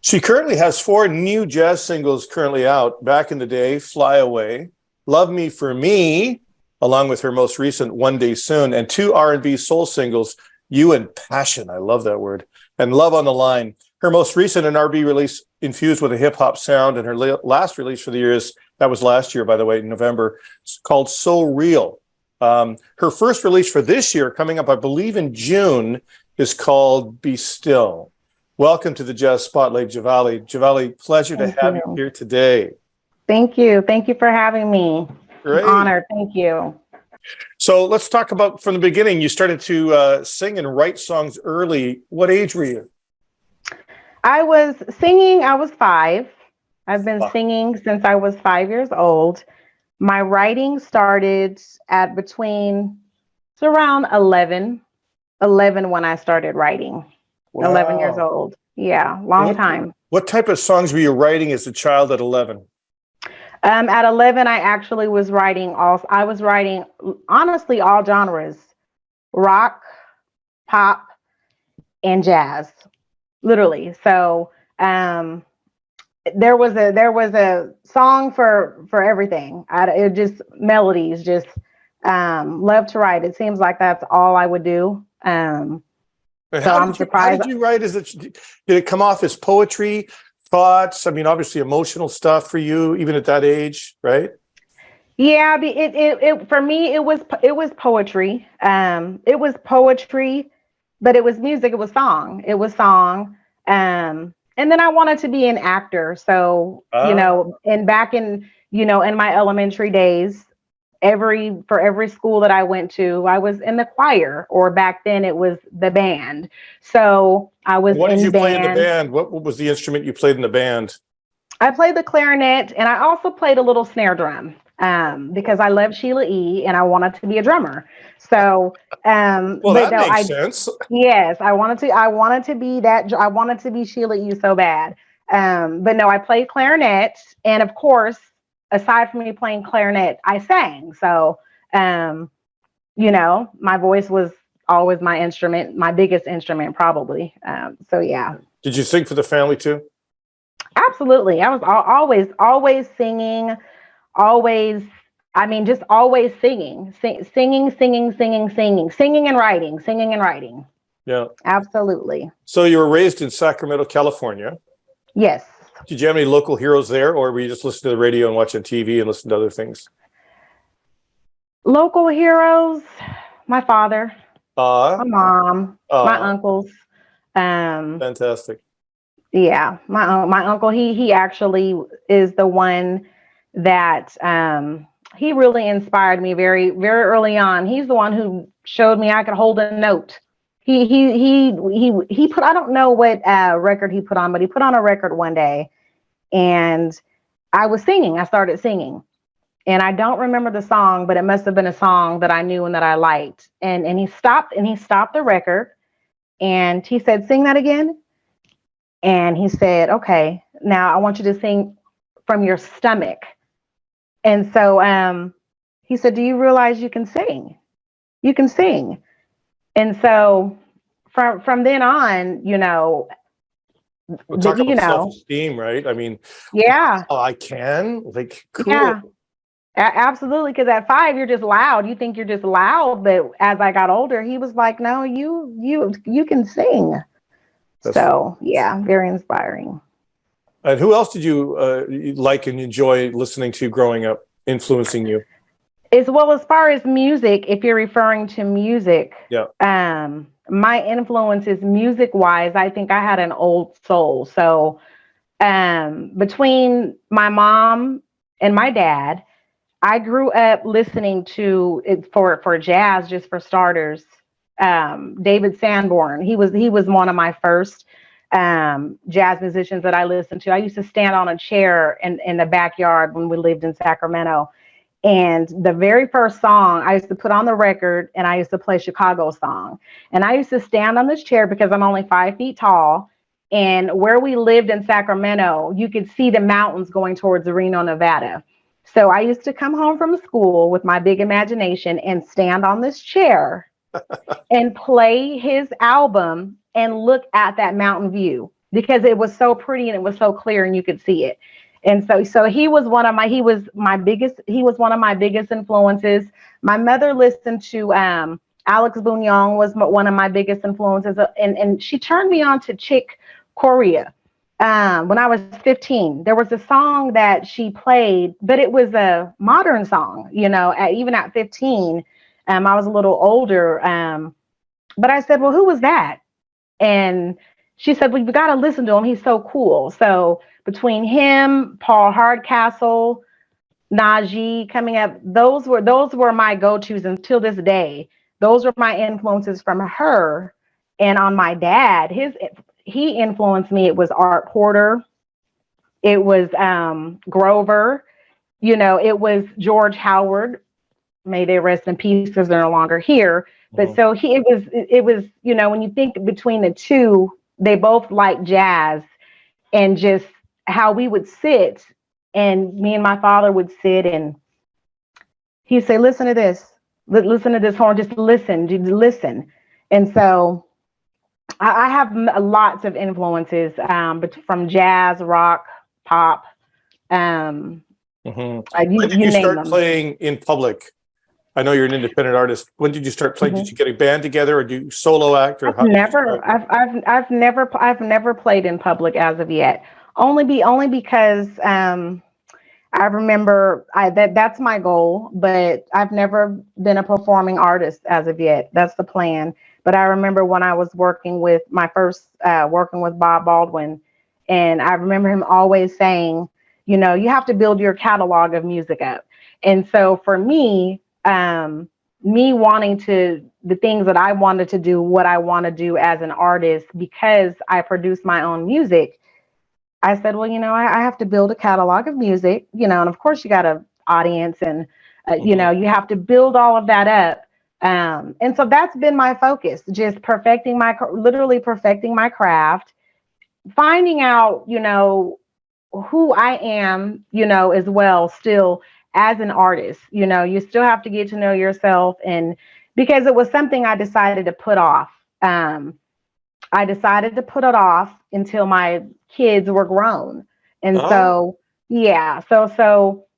She currently has four new jazz singles currently out. Back in the Day, Fly Away, Love Me for Me, along with her most recent One Day Soon, and two R&B soul singles, You and Passion, I love that word, and Love on the Line. Her most recent an R&B release infused with a hip-hop sound, and her last release for the year that was last year, by the way, in November, it's called So Real. Her first release for this year, coming up, I believe, in June, is called Be Still. Welcome to the Jazz Spotlight, Jhavali. Jhavali, pleasure to have you here today. Thank you. Thank you for having me. Great. I'm honored. Thank you. So let's talk about from the beginning. You started to sing and write songs early. What age were you? I was singing. I was 5. I've been singing since I was 5 years old. My writing started at it's around 11 when I started writing. Wow. 11 years old. Yeah, long time. What type of songs were you writing as a child at 11? At 11, I actually was writing honestly all genres: rock, pop, and jazz, literally. So there was a song for everything. It just melodies, just love to write. It seems like that's all I would do. I'm surprised. How did you write? Did it come off as poetry, thoughts? I mean, obviously emotional stuff for you, even at that age, right? Yeah, it for me it was poetry. It was poetry, but it was music. It was song. And then I wanted to be an actor. So and back in in my elementary days, for every school that I went to, I was in the choir, or back then it was the band. So I was What did you play in the band? What was the instrument you played in the band? I played the clarinet, and I also played a little snare drum because I love Sheila E. and I wanted to be a drummer. So that makes sense. Yes, I wanted to be that. I wanted to be Sheila E. so bad. But no, I played clarinet, and of course, aside from me playing clarinet, I sang. So, my voice was always my instrument, my biggest instrument, probably. So, yeah. Did you sing for the family too? Absolutely. I was always singing, always. I mean, just always singing and writing. Yeah. Absolutely. So you were raised in Sacramento, California. Yes. Did you have any local heroes there, or were you just listening to the radio and watching TV and listening to other things? Local heroes, my father, my mom, my uncles. Fantastic. Yeah, my uncle, he actually is the one that he really inspired me very, very early on. He's the one who showed me I could hold a note. He put, I don't know what record he put on, but he put on a record one day, and I was singing. I started singing, and I don't remember the song, but it must have been a song that I knew and that I liked. And he stopped the record, and he said, "Sing that again." And he said, "Okay, now I want you to sing from your stomach." And so he said, "Do you realize you can sing? You can sing." And so from then on, self-esteem, right? I mean, yeah. Oh, I can, like, cool. Yeah, absolutely. Because at 5, you're just loud. You think you're just loud. But as I got older, he was like, "No, you can sing." Yeah, very inspiring. And who else did you like and enjoy listening to growing up, influencing you? As far as music, if you're referring to music, yeah. My influences music-wise, I think I had an old soul. So between my mom and my dad, I grew up listening to it for jazz, just for starters. David Sanborn, he was one of my first jazz musicians that I listened to. I used to stand on a chair in the backyard when we lived in Sacramento. And the very first song I used to put on the record, and I used to play Chicago song. And I used to stand on this chair because I'm only 5 feet tall. And where we lived in Sacramento, you could see the mountains going towards Reno, Nevada. So I used to come home from school with my big imagination and stand on this chair and play his album and look at that mountain view. because it was so pretty and it was so clear and you could see it. And so he was one of my biggest influences. My mother listened to Alex Bouillon was one of my biggest influences, and she turned me on to Chick Corea. When I was 15, there was a song that she played, but it was a modern song, even at 15. I was a little older. But I said, well, who was that? And she said, well, you got to listen to him. He's so cool. So between him, Paul Hardcastle, Najee coming up, those were my go-tos until this day. Those were my influences from her. And on my dad, he influenced me. It was Art Porter. It was Grover. It was George Howard. May they rest in peace because they're no longer here. But so it was, when you think between the two, they both like jazz, and just how we would sit, and me and my father would sit, and he'd say, listen to this horn, just listen. And so I have lots of influences, but from jazz, rock, pop, When you did you name start them. playing in public? I know you're an independent artist. When did you start playing? Did you get a band together, or do you solo act, or I've never played in public as of yet. Only because I remember that's my goal, but I've never been a performing artist as of yet. That's the plan. But I remember when I was working with working with Bob Baldwin, and I remember him always saying, you have to build your catalog of music up. And so for me, me wanting the things that I wanted to do, what I want to do as an artist, because I produce my own music, I said, well, I have to build a catalog of music, and of course you got an audience, and, you have to build all of that up. And so that's been my focus, just literally perfecting my craft, finding out, who I am, as well, still as an artist. You still have to get to know yourself, and because it was something I decided to put off. I decided to put it off until my kids were grown. And so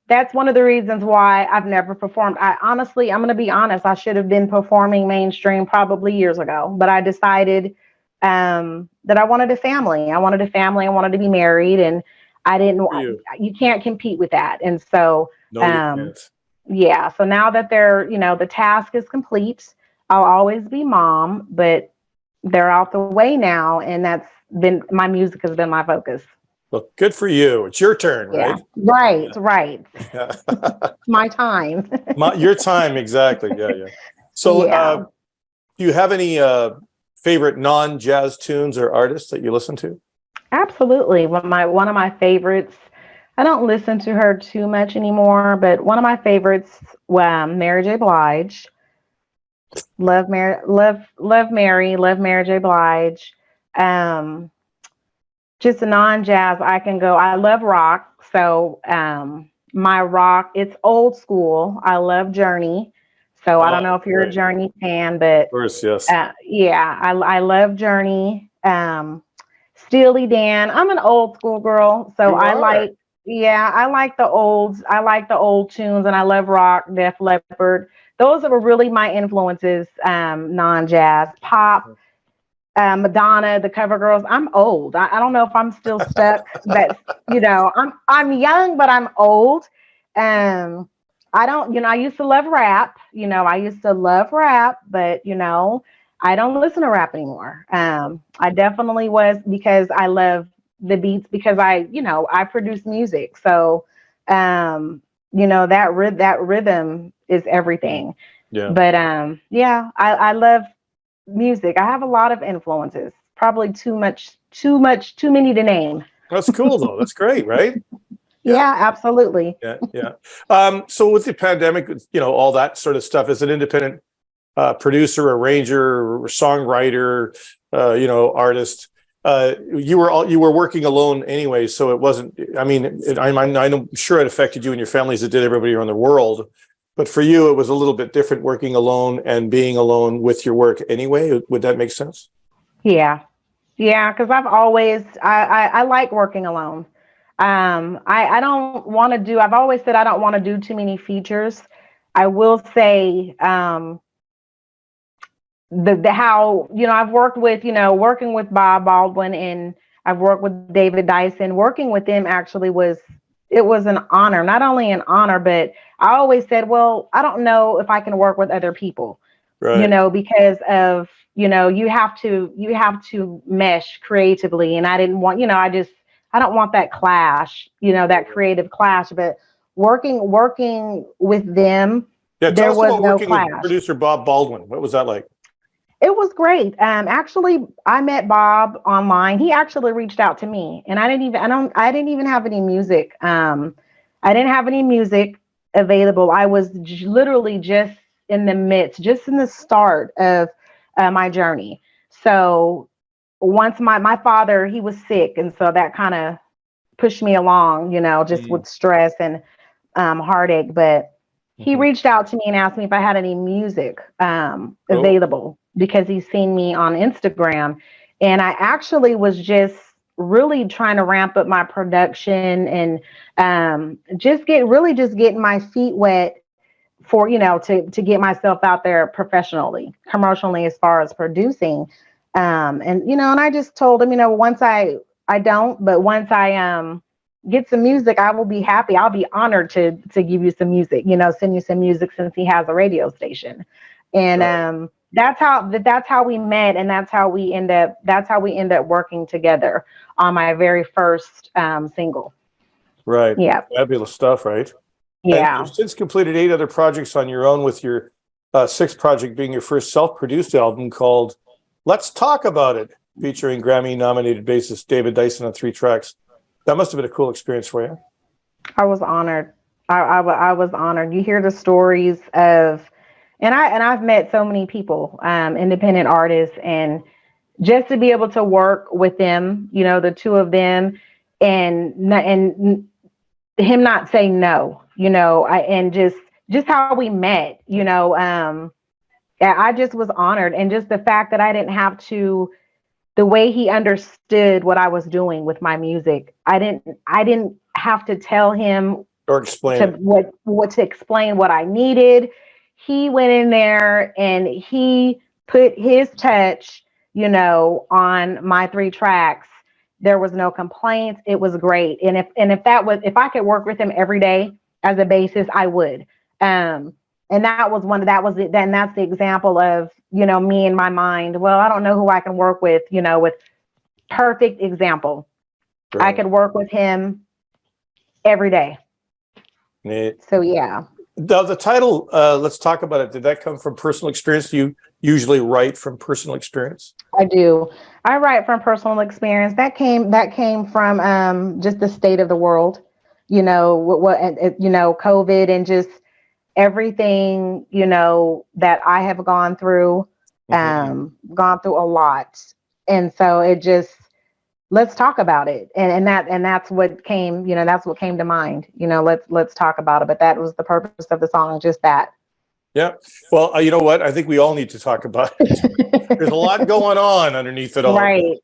that's one of the reasons why I've never performed. I'm going to be honest, I should have been performing mainstream probably years ago, but I decided that I wanted a family. I wanted to be married, and I didn't, you can't compete with that. And so, no, you can't. Yeah. So now that the task is complete, I'll always be mom, but they're out the way now. And my music has been my focus. Well, good for you. It's your turn, right? Yeah. Right. Yeah. My time. Your time. Exactly. Yeah. So, do you have any favorite non-jazz tunes or artists that you listen to? Absolutely. One of my favorites, I don't listen to her too much anymore, but one of my favorites, Mary J. Blige. Love Mary J. Blige. Just a non-jazz, I love rock. So my rock, it's old school. I love Journey. So I don't know if you're a Journey fan, but of course, yes. I love Journey. Steely Dan. I'm an old school girl, so I like the old tunes, and I love rock, Def Leppard. Those are really my influences. Non-jazz, pop, Madonna, the Cover Girls. I'm old. I don't know if I'm still stuck, but I'm young, but I'm old. I used to love rap. But I don't listen to rap anymore. I definitely was, because I love the beats, because I produce music. So, that rhythm is everything. Yeah. But, I love music. I have a lot of influences, probably too many to name. That's cool though. That's great, right? Yeah, absolutely. Yeah. So with the pandemic, all that sort of stuff, as an independent producer, arranger, songwriter, artist, you were working alone anyway. So it wasn't, I'm sure it affected you and your families. It did everybody around the world. But for you, it was a little bit different, working alone and being alone with your work anyway. Would that make sense? Yeah. Yeah, because I've always I like working alone. I don't want to do. I've always said I don't want to do too many features. I will say the how I've worked with working with Bob Baldwin, and I've worked with David Dyson. Working with them actually was an honor. Not only an honor, but I always said, well, I don't know if I can work with other people, Right. because of you have to mesh creatively, and I didn't want I don't want that clash, that creative clash. But working with them, Yeah. Tell there us was about no working with clash. producer Bob Baldwin. What was that like? It was great. Actually, I met Bob online. He actually reached out to me, and I didn't even have any music. I didn't have any music available. I was literally just just in the start of my journey. So once my father, he was sick, and so that kind of pushed me along, just Mm. with stress and heartache. But he Mhm. reached out to me and asked me if I had any music Cool. available, because he's seen me on Instagram. And I actually was just really trying to ramp up my production, and just getting my feet wet for, to get myself out there professionally, commercially, as far as producing. And I just told him, once I don't, but once I get some music, I will be happy. I'll be honored to give you some music, send you some music, since he has a radio station. And Right. that's how we met, and that's how we end up working together on my very first single. Right. Yeah. Fabulous stuff, right? And Yeah. you've since completed 8 other projects on your own, with your sixth project being your first self-produced album called Let's Talk About It, featuring Grammy-nominated bassist David Dyson on 3 tracks. That must have been a cool experience for you. I was honored. I was honored. You hear the stories of, and I've met so many people, independent artists, and just to be able to work with them, the two of them, and him not saying no, and just how we met, I just was honored, and just the fact that I didn't have to, the way he understood what I was doing with my music. I didn't have to tell him Or explain to it. what to explain what I needed. He went in there and he put his touch, on my 3 tracks. There was no complaints. It was great. And if I could work with him every day as a bassist, I would. And that's the example of, me in my mind. Well, I don't know who I can work with perfect example. I Right. could work with him every day. Neat. So yeah. The title, Let's Talk About It, did that come from personal experience? Do you usually write from personal experience? I do. I write from personal experience. That came from just the state of the world, COVID, and just everything, that I have gone through a lot. And so it just, let's talk about it. And that's what came to mind. Let's talk about it. But that was the purpose of the song, just that. Yeah. Well, you know what? I think we all need to talk about it. There's a lot going on underneath it all. Right.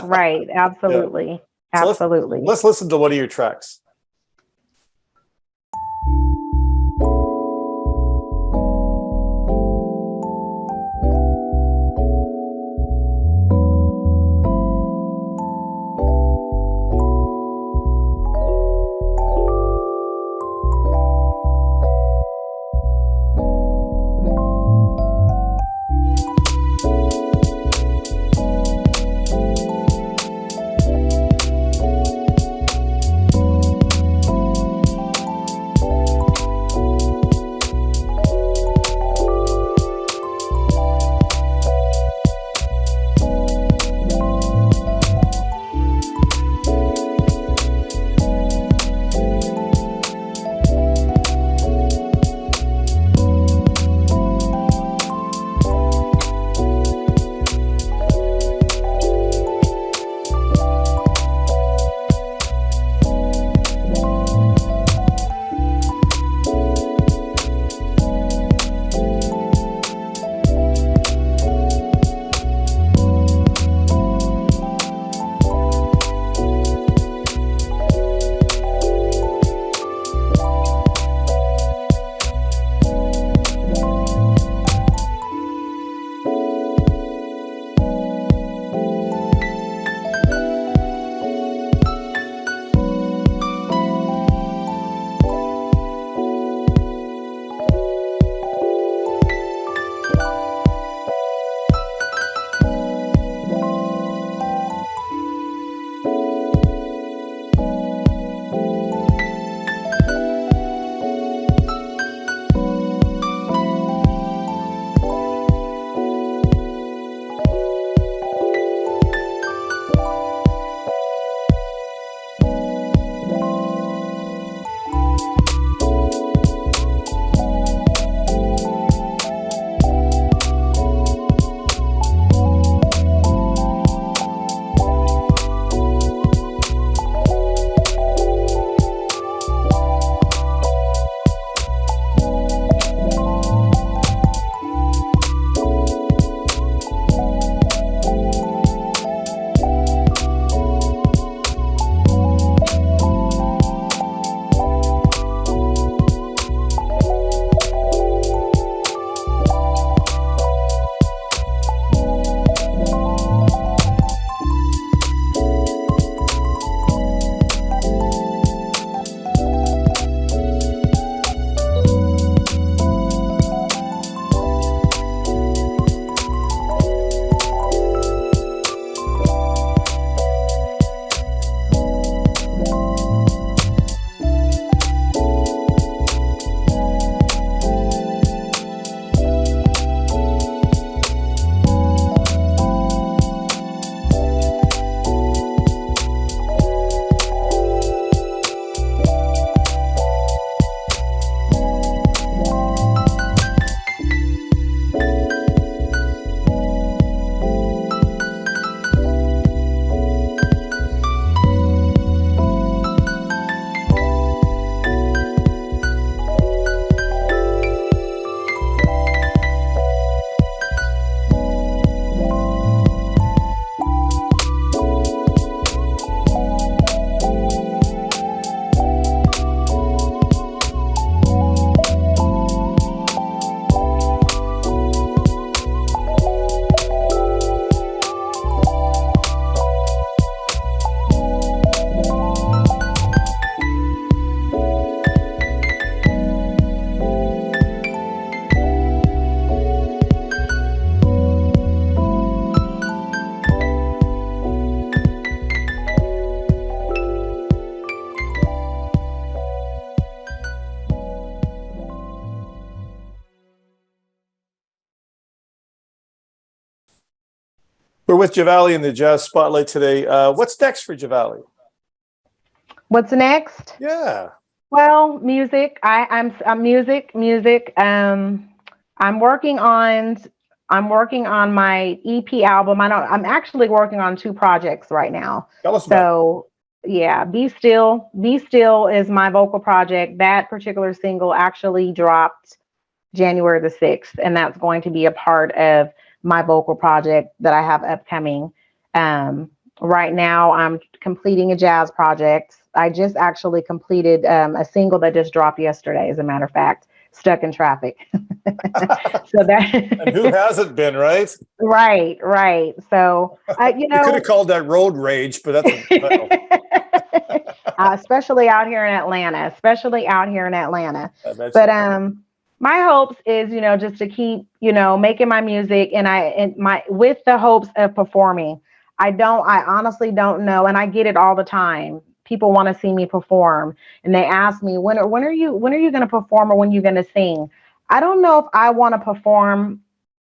Right. Absolutely. Yeah. So Absolutely. let's listen to one of your tracks. We're with Jhavali in the Jazz Spotlight today. What's next for Jhavali? What's next? Yeah. Well, music. I'm music. I'm working on my EP album. I'm actually working on 2 projects right now. Tell us about So yeah, Be Still. Be Still is my vocal project. That particular single actually dropped January the 6th, and that's going to be a part of my vocal project that I have upcoming. Right now, I'm completing a jazz project. I just actually completed a single that just dropped yesterday, as a matter of fact, Stuck in Traffic. So that And who hasn't been, right? right. So You could have called that Road Rage, but that's a title. Especially out here in Atlanta. But my hopes is, just to keep, making my music, and with the hopes of performing. I honestly don't know. And I get it all the time. People want to see me perform, and they ask me, when are you going to perform, or when are you going to sing? I don't know if I want to perform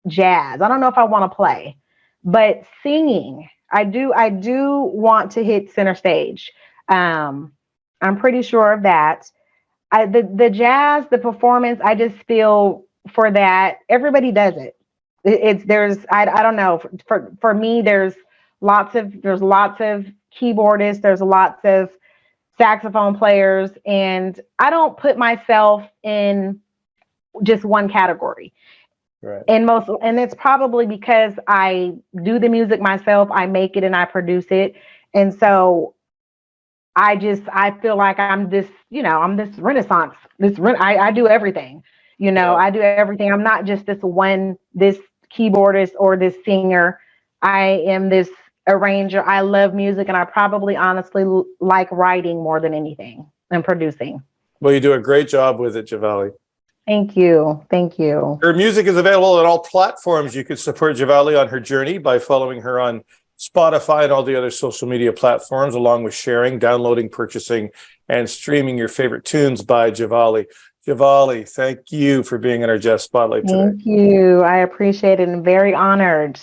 jazz. I don't know if I want to play, but singing, I do want to hit center stage. I'm pretty sure of that. The jazz, the performance, I just feel for that, everybody does it. I don't know. For me, there's lots of keyboardists, there's lots of saxophone players, and I don't put myself in just one category. Right. And it's probably because I do the music myself, I make it and I produce it. And so I feel like I'm this renaissance, I do everything, I do everything. I'm not just this keyboardist or this singer. I am this arranger. I love music, and I probably honestly like writing more than anything, and producing. Well, you do a great job with it, Jhavali. Thank you. Her music is available on all platforms. You can support Jhavali on her journey by following her on Spotify and all the other social media platforms, along with sharing, downloading, purchasing, and streaming your favorite tunes by Jhavali. Jhavali, thank you for being in our Jazz Spotlight today. Thank you. I appreciate it, and very honored.